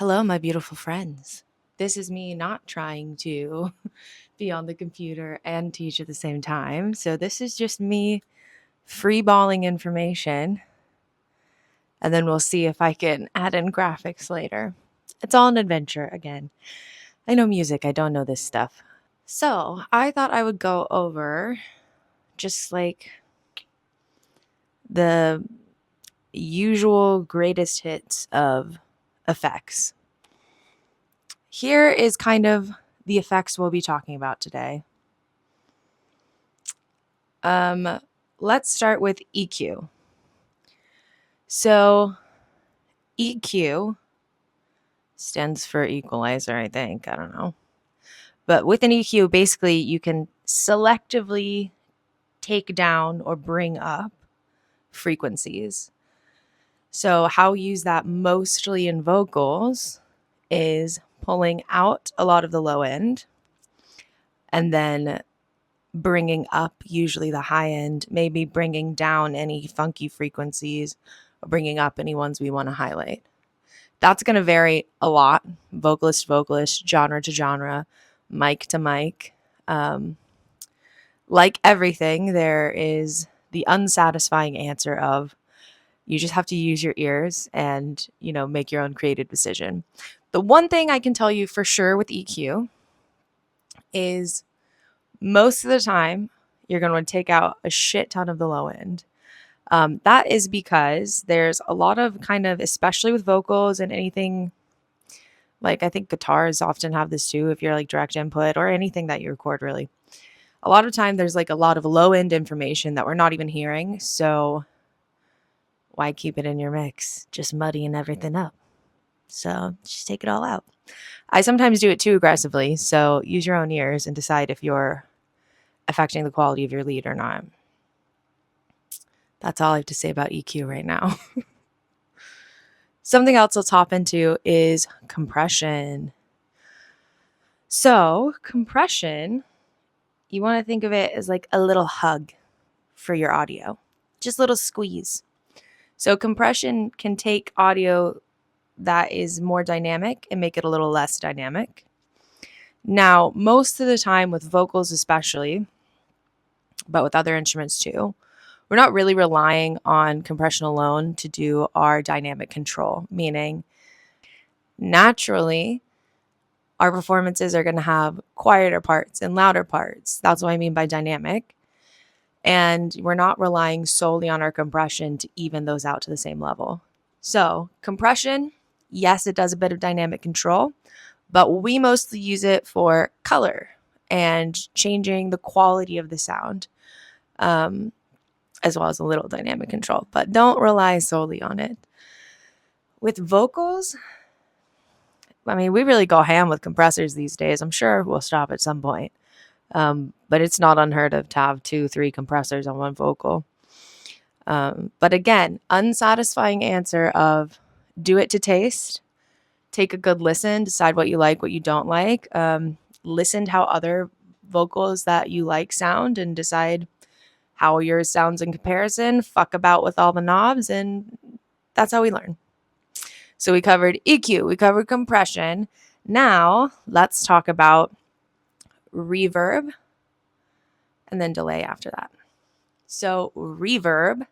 Hello, my beautiful friends. This is me not trying to be on the computer and teach at the same time. So, this is just me freeballing information, and then we'll see if I can add in graphics later. It's all an adventure again. I know music, I don't know this stuff. So, I thought I would go over just like the usual greatest hits of effects. Here is kind of the effects we'll be talking about today. Let's start with EQ. So, EQ stands for equalizer, I think. I don't know. But with an EQ, basically, you can selectively take down or bring up frequencies. So, how we use that mostly in vocals is pulling out a lot of the low end and then bringing up usually the high end, maybe bringing down any funky frequencies or bringing up any ones we want to highlight. That's going to vary a lot, vocalist to vocalist, genre to genre, mic to mic. Like everything, there is the unsatisfying answer of you just have to use your ears and, make your own creative decision. The one thing I can tell you for sure with EQ is most of the time, you're going to take out a shit ton of the low end. That is because there's a lot of kind of, especially with vocals and anything, like I think guitars often have this too, if you're like direct input or anything that you record really. A lot of time there's like a lot of low end information that we're not even hearing. So why keep it in your mix? Just muddying everything up. So just take it all out. I sometimes do it too aggressively. So use your own ears and decide if you're affecting the quality of your lead or not. That's all I have to say about EQ right now. Something else let's hop into is compression. So, compression, you want to think of it as like a little hug for your audio, just a little squeeze. So, compression can take audio that is more dynamic and make it a little less dynamic. Now, most of the time with vocals, especially, but with other instruments too, we're not really relying on compression alone to do our dynamic control, meaning naturally our performances are going to have quieter parts and louder parts. That's what I mean by dynamic. And we're not relying solely on our compression to even those out to the same level. So compression, yes, it does a bit of dynamic control, but we mostly use it for color and changing the quality of the sound. As well as a little dynamic control, but don't rely solely on it. With vocals, I mean, we really go ham with compressors these days. I'm sure we'll stop at some point. But it's not unheard of to have 2-3 compressors on one vocal. But again, unsatisfying answer of do it to taste, take a good listen, decide what you like, what you don't like, listen to how other vocals that you like sound and decide how yours sounds in comparison, fuck about with all the knobs, and that's how we learn. So we covered EQ, we covered compression. Now let's talk about reverb and then delay after that. So reverb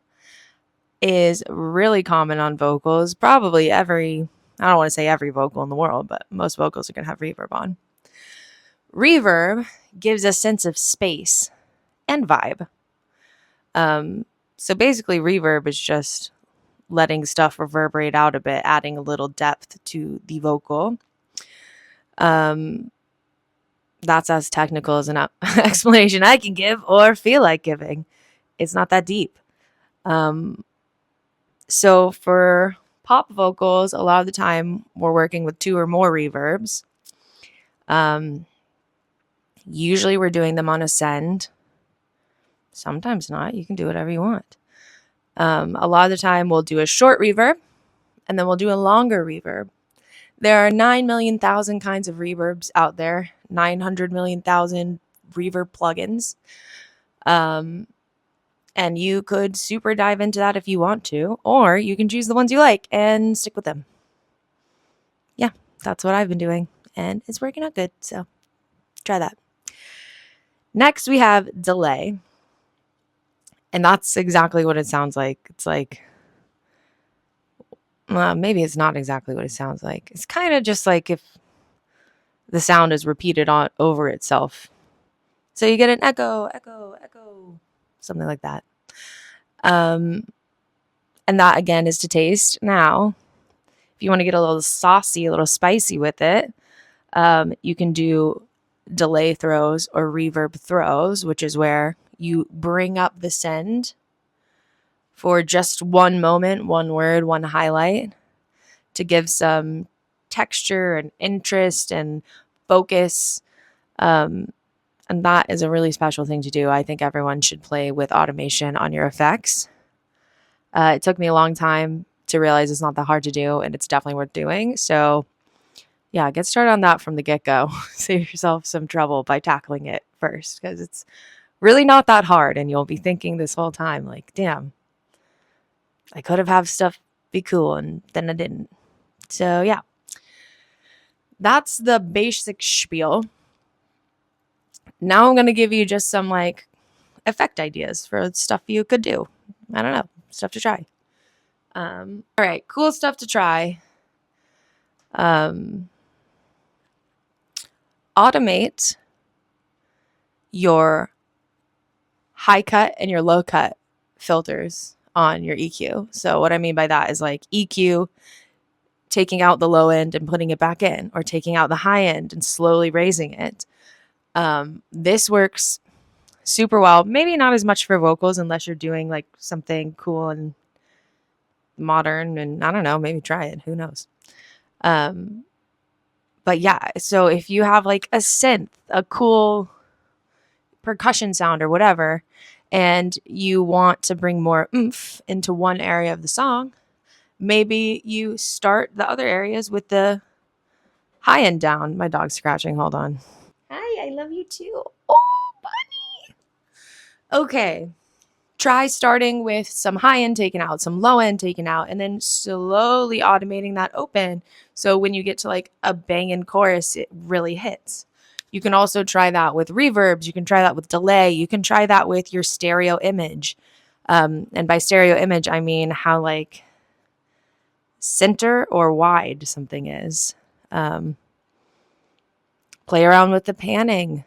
is really common on vocals, probably I don't want to say every vocal in the world, but most vocals are going to have reverb on. Reverb gives a sense of space and vibe. So basically reverb is just letting stuff reverberate out a bit, adding a little depth to the vocal. That's as technical as an explanation I can give or feel like giving. It's not that deep. So for pop vocals, a lot of the time we're working with 2 or more reverbs. Usually we're doing them on a send. Sometimes not. You can do whatever you want. A lot of the time we'll do a short reverb and then we'll do a longer reverb. There are 9 million thousand kinds of reverbs out there, 900 million thousand reverb plugins. And you could super dive into that if you want to, or you can choose the ones you like and stick with them. Yeah, that's what I've been doing, and it's working out good. So try that. Next, we have delay. And that's exactly what it sounds like. It's like, well, maybe it's not exactly what it sounds like. It's kind of just like if the sound is repeated on over itself. So you get an echo, echo, echo, something like that. And that again is to taste. Now, if you want to get a little saucy, a little spicy with it, you can do delay throws or reverb throws, which is where you bring up the send for just one moment, one word, one highlight to give some texture and interest and focus. And that is a really special thing to do. I think everyone should play with automation on your effects. It took me a long time to realize it's not that hard to do, and it's definitely worth doing. So, yeah, get started on that from the get go. Save yourself some trouble by tackling it first because it's really not that hard. And you'll be thinking this whole time, like, damn, I could have stuff be cool, and then I didn't. So, yeah, that's the basic spiel. Now I'm going to give you just some like effect ideas for stuff you could do. I don't know, stuff to try. All right, cool stuff to try. Automate your high cut and your low cut filters on your EQ. So what I mean by that is like EQ, taking out the low end and putting it back in, or taking out the high end and slowly raising it. This works super well. Maybe not as much for vocals unless you're doing like something cool and modern, and I don't know, maybe try it. Who knows? But yeah, so if you have like a synth, a cool percussion sound or whatever, and you want to bring more oomph into one area of the song, maybe you start the other areas with the high end down. My dog's scratching. Hold on. Hi, I love you too. Oh, bunny. Okay. Try starting with some high end taken out, some low end taken out, and then slowly automating that open. So when you get to like a banging chorus, it really hits. You can also try that with reverbs. You can try that with delay. You can try that with your stereo image. And by stereo image, I mean how like center or wide something is. Play around with the panning.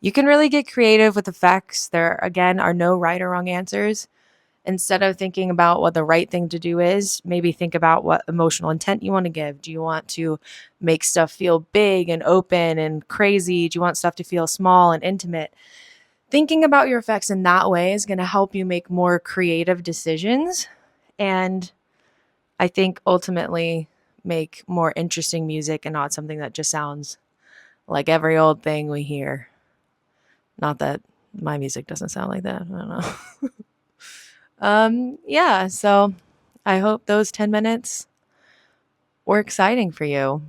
You can really get creative with effects. There, again, are no right or wrong answers. Instead of thinking about what the right thing to do is, maybe think about what emotional intent you want to give. Do you want to make stuff feel big and open and crazy? Do you want stuff to feel small and intimate? Thinking about your effects in that way is going to help you make more creative decisions, and I think ultimately make more interesting music and not something that just sounds like every old thing we hear. Not that my music doesn't sound like that. I don't know. Yeah, so I hope those 10 minutes were exciting for you.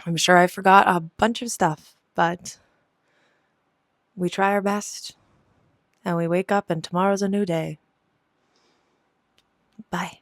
I'm sure I forgot a bunch of stuff, but we try our best and we wake up and tomorrow's a new day. Bye.